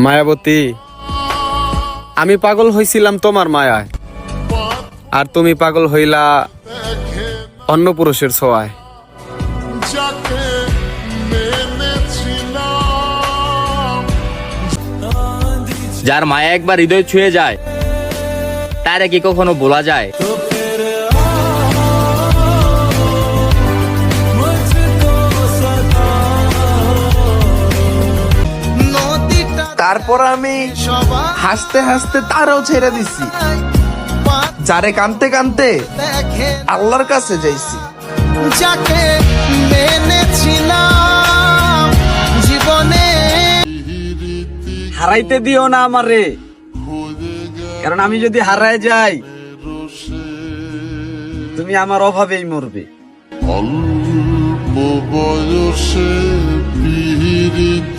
মায়াবতী, আমি পাগল হইছিলাম তোমার মায়ায়, আর তুমি পাগল হইলা অন্য পুরুষের ছোঁয়ায়। যার মায়া একবার হৃদয় ছুঁয়ে যায় তারে কি কখনো বলা যায়? তারপর আমি হাসতে হাসতে তারও ছেড়ে দিছি, যারে কানতে কানতে আল্লাহর কাছে যাইছি। যাকে মেনেছিলাম জীবনে, হারাইতে দিও না আমারে, কারণ আমি যদি হারায় যাই তুমি আমার অভাবেই মরবে। অল্প বয়সে পিরিত